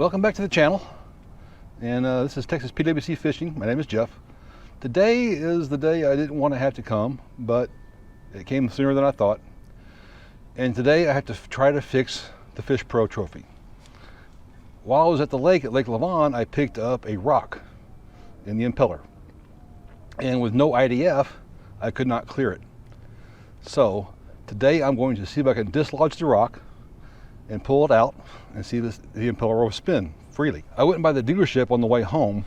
Welcome back to the channel, and this is Texas PWC Fishing. My name is Jeff. Today is the day I didn't want to have to come, but it came sooner than I thought. And today I have to try to fix the Fish Pro Trophy. While I was at the lake at Lake Lavon, I picked up a rock in the impeller, and with no IDF I could not clear it. So today I'm going to see if I can dislodge the rock and pull it out and see the impeller will spin freely. I went by the dealership on the way home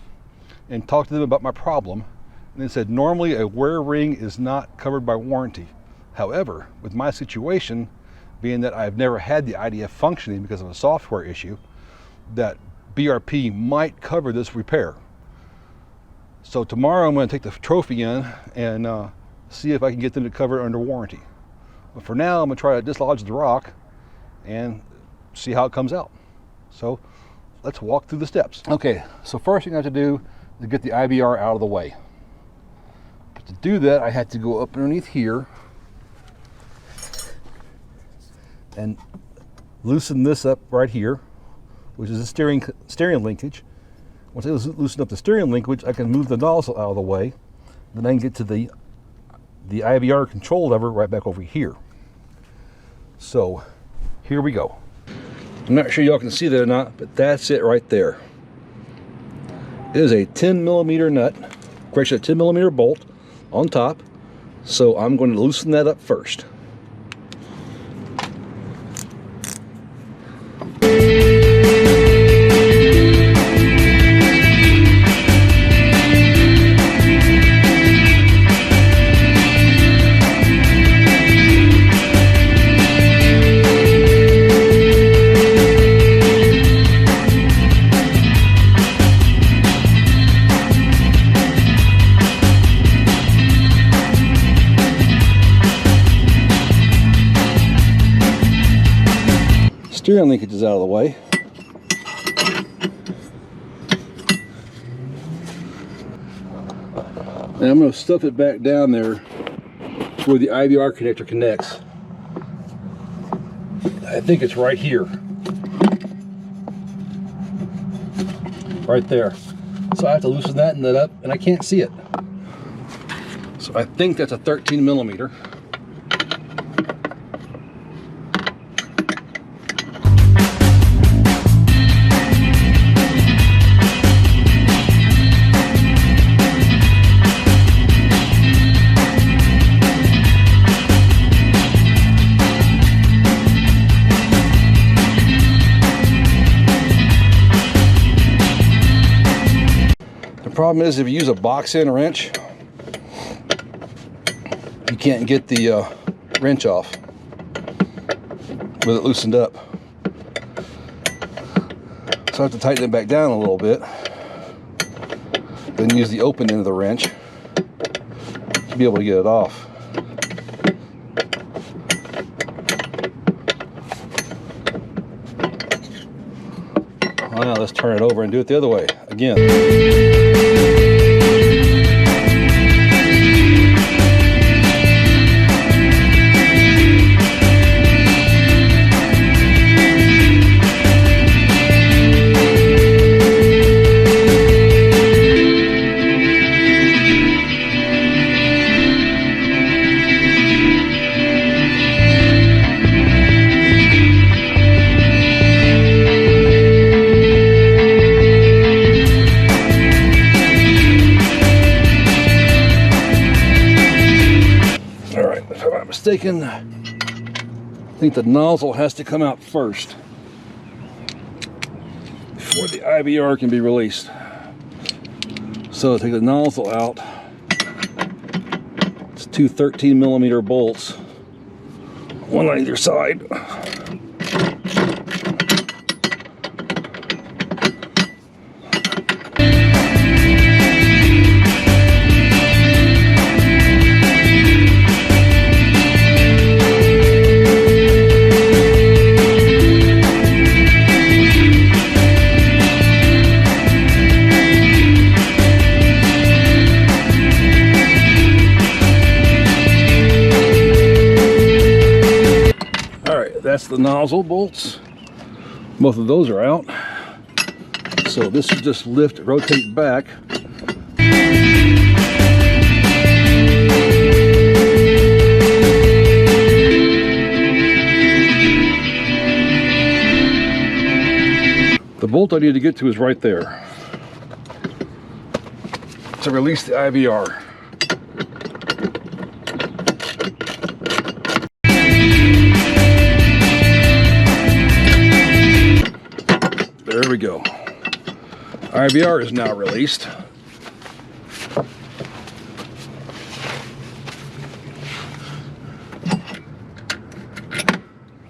and talked to them about my problem, and they said normally a wear ring is not covered by warranty. However, with my situation being that I've never had the IDF functioning because of a software issue, that BRP might cover this repair. So tomorrow I'm going to take the trophy in and see if I can get them to cover it under warranty. But for now I'm going to try to dislodge the rock and see how it comes out. So let's walk through the steps. Okay, so first thing I have to do is get the IBR out of the way. But to do that, I had to go up underneath here and loosen this up right here, which is a steering linkage. Once I loosen up the steering linkage, I can move the nozzle out of the way. Then I can get to the IBR control lever right back over here. So here we go. I'm not sure y'all can see that or not, but that's it right there. It is a 10mm nut, correction, a 10mm bolt on top. So I'm going to loosen that up first. Steering linkage is out of the way. And I'm going to stuff it back down there where the IBR connector connects. I think it's right here. Right there. So I have to loosen that and that up, and I can't see it. So I think that's a 13mm. The problem is if you use a box end wrench, you can't get the wrench off with it loosened up. So I have to tighten it back down a little bit, then use the open end of the wrench to be able to get it off. Well, now let's turn it over and do it the other way again. Mistaken, I think the nozzle has to come out first before the IBR can be released. So take the nozzle out. It's two 13mm bolts, one on either side. That's the nozzle bolts. Both of those are out. So this will just lift, rotate back. The bolt I need to get to is right there to release the IVR. There we go. IVR is now released.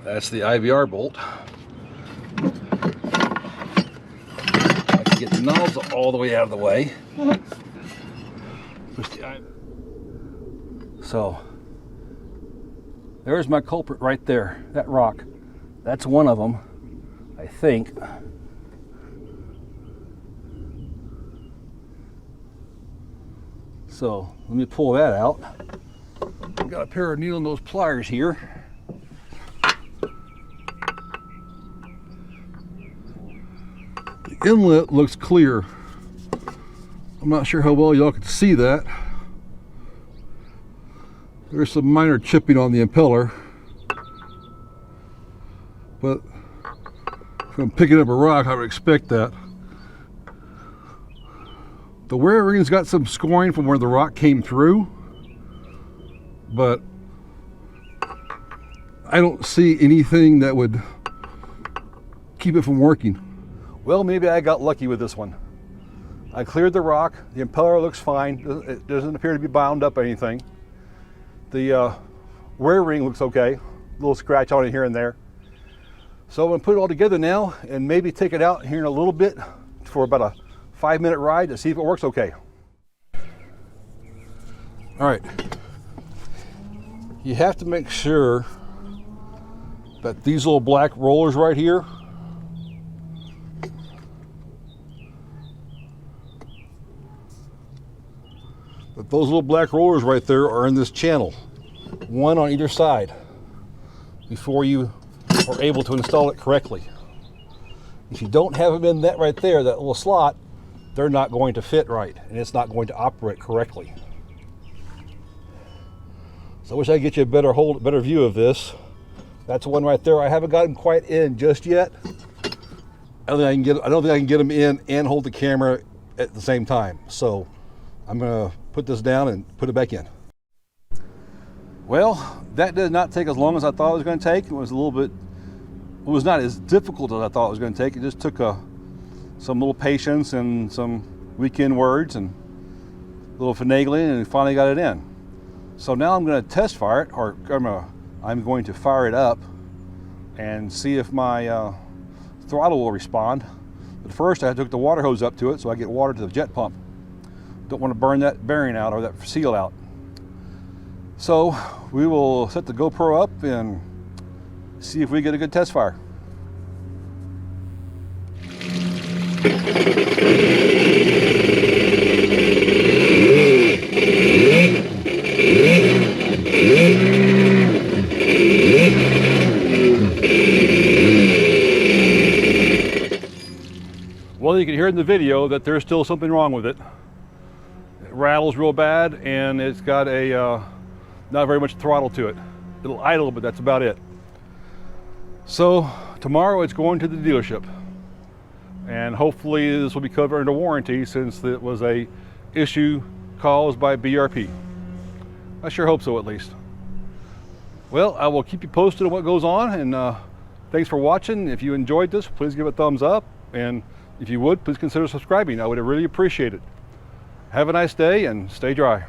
That's the IVR bolt. I can get the nozzle all the way out of the way. So there's my culprit right there, that rock. That's one of them, I think. So let me pull that out. I've got a pair of needle nose pliers here. The inlet looks clear. I'm not sure how well y'all can see that. There's some minor chipping on the impeller, but if I'm picking up a rock, I would expect that. The wear ring's got some scoring from where the rock came through, but I don't see anything that would keep it from working. Well, maybe I got lucky with this one. I cleared the rock, the impeller looks fine, it doesn't appear to be bound up or anything. The wear ring looks okay, a little scratch on it here and there. So I'm gonna put it all together now and maybe take it out here in a little bit for about a 5-minute ride to see if it works okay. All right, you have to make sure that these little black rollers right here, that those little black rollers right there are in this channel, one on either side, before you are able to install it correctly. If you don't have them in that right there, that little slot, they're not going to fit right and it's not going to operate correctly. So I wish I could get you a better view of this. That's one right there. I haven't got them quite in just yet. I don't think I can get them in and hold the camera at the same time. So I'm gonna put this down and put it back in. Well, that did not take as long as I thought it was going to take. It was not as difficult as I thought it was going to take. It just took some little patience and some weekend words and a little finagling, and finally got it in. So now I'm going to test fire it, or I'm going to fire it up and see if my throttle will respond. But first I took the water hose up to it so I get water to the jet pump. Don't want to burn that bearing out or that seal out. So we will set the GoPro up and see if we get a good test fire. Well, you can hear in the video that there's still something wrong with it. It rattles real bad and it's got a not very much throttle to it. It'll idle, but that's about it. So tomorrow it's going to the dealership, and hopefully this will be covered under warranty since it was a issue caused by BRP. I sure hope so, at least. Well, I will keep you posted on what goes on, and thanks for watching. If you enjoyed this, please give it a thumbs up, and if you would, please consider subscribing. I would really appreciate it. Have a nice day and stay dry.